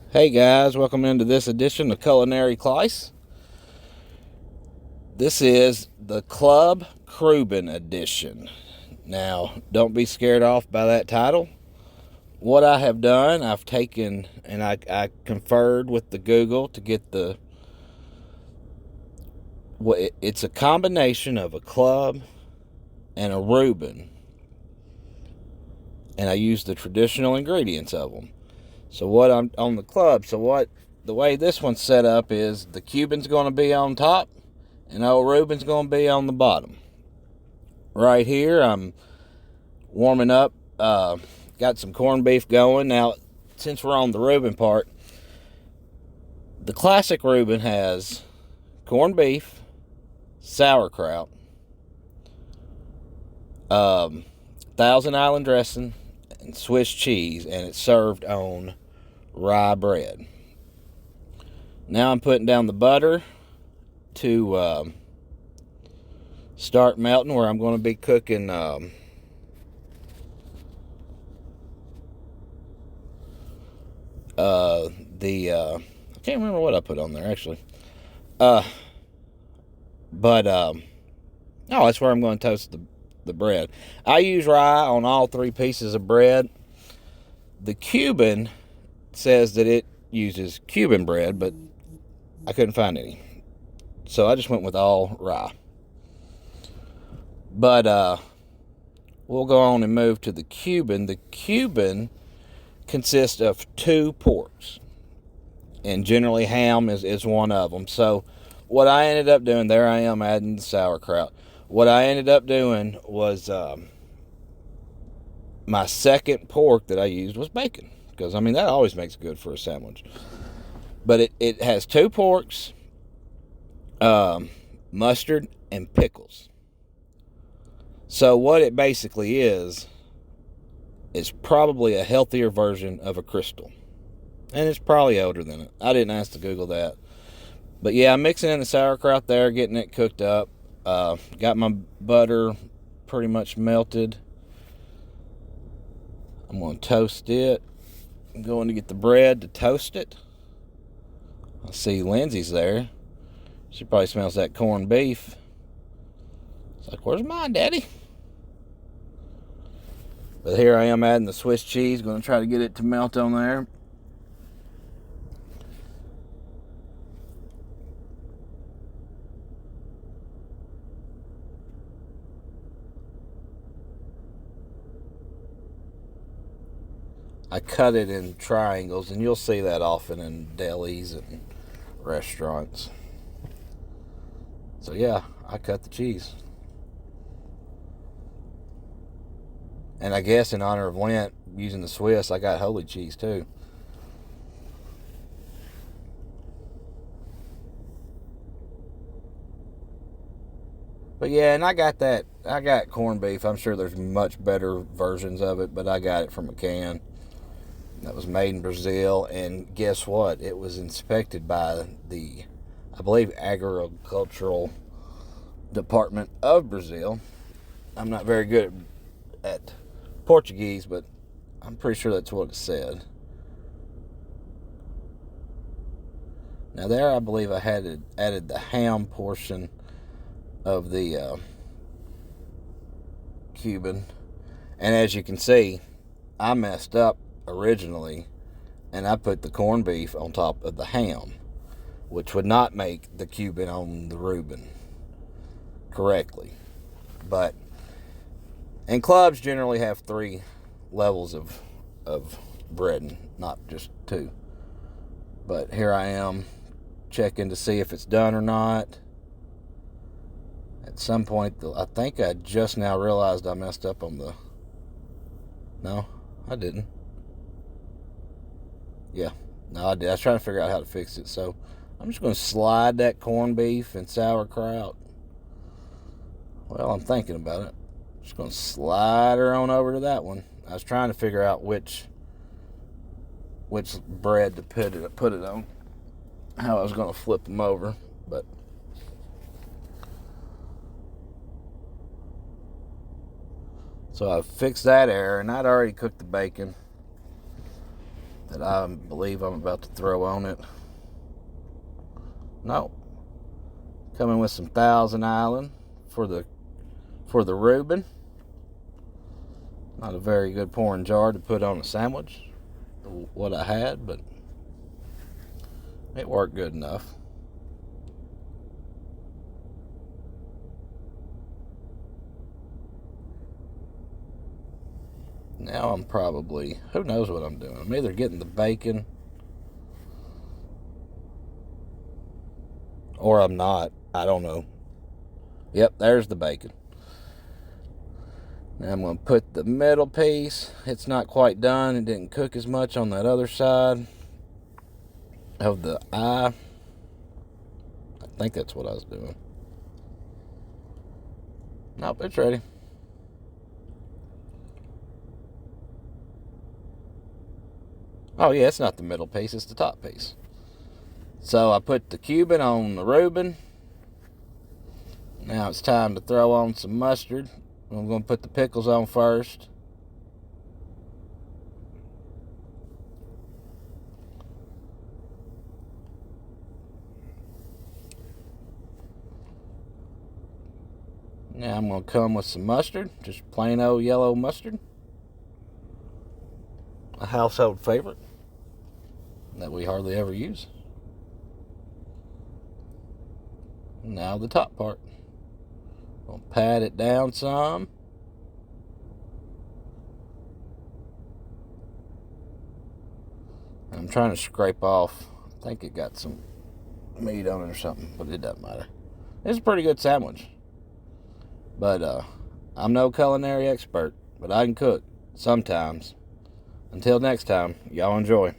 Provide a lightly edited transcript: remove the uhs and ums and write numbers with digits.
Hey guys, welcome into this edition of Culinary Clice. This is the Klub Kreuben edition. Now, don't be scared off by that title. What I have done, I've taken and I conferred with the Google to get it's a combination of a club and a Reuben, and I used the traditional ingredients of them. So what I'm on the club. The way this one's set up is the Cuban's going to be on top, and old Reuben's going to be on the bottom. Right here, I'm warming up. Got some corned beef going. Now, since we're on the Reuben part, the classic Reuben has corned beef, sauerkraut, Thousand Island dressing, and Swiss cheese, and it's served on rye bread. Now I'm putting down the butter to start melting, where I'm going to be cooking I can't remember what I put on there actually. Uh, but oh, that's where I'm going to toast the bread. I use rye on all three pieces of bread. The Cuban says that it uses Cuban bread, but I couldn't find any, so I just went with all rye. But we'll go on and move to the Cuban. The Cuban consists of two porks, and generally ham is one of them. So what I ended up doing, there I am adding the sauerkraut. What I ended up doing was my second pork that I used was bacon, because I mean that always makes good for a sandwich. But it has two porks, mustard, and pickles. So what it basically is probably a healthier version of a crystal. And it's probably older than it. I didn't ask to Google that. But yeah, I'm mixing in the sauerkraut there, getting it cooked up. Got my butter pretty much melted. I'm going to toast it. I'm going to get the bread to toast it. I see Lindsay's there. She probably smells that corned beef. It's like, where's mine, Daddy? But here I am adding the Swiss cheese. Going to try to get it to melt on there. I cut it in triangles, and you'll see that often in delis and restaurants. So yeah, I cut the cheese. And I guess in honor of Lent, using the Swiss, I got holy cheese too. But yeah, and I got corned beef. I'm sure there's much better versions of it, but I got it from a can that was made in Brazil. And guess what? It was inspected by the, I believe, agricultural department of Brazil. I'm not very good at Portuguese, but I'm pretty sure that's what it said. Now there, I believe I had added the ham portion of the Cuban, and as you can see, I messed up originally, and I put the corned beef on top of the ham, which would not make the Cuban on the Reuben correctly. But and clubs generally have three levels of breading, not just two. But here I am checking to see if it's done or not. At some point, I think I just now realized I messed up on the. No, I didn't. Yeah, no, I did. I was trying to figure out how to fix it. So I'm just going to slide that corned beef and sauerkraut. Well, I'm thinking about it. Just going to slide her on over to that one. I was trying to figure out which bread to put it on. How I was going to flip them over, but so I fixed that error, and I'd already cooked the bacon. that I believe I'm about to throw on it. No. Coming with some Thousand Island for the Reuben. Not a very good pouring jar to put on a sandwich, what I had, but it worked good enough. Now I'm probably, who knows what I'm doing. I'm either getting the bacon or I'm not. I don't know. Yep, there's the bacon. Now I'm going to put the middle piece. It's not quite done. It didn't cook as much on that other side of the eye. I think that's what I was doing. Nope, it's ready. Oh yeah, it's not the middle piece, it's the top piece. So I put the Cuban on the Reuben. Now it's time to throw on some mustard. I'm going to put the pickles on first. Now I'm going to come with some mustard, just plain old yellow mustard. A household favorite that we hardly ever use. Now the top part. I'll pat it down some. I'm trying to scrape off. I think it got some meat on it or something, but it doesn't matter. It's a pretty good sandwich. But I'm no culinary expert, but I can cook sometimes. Until next time, y'all enjoy.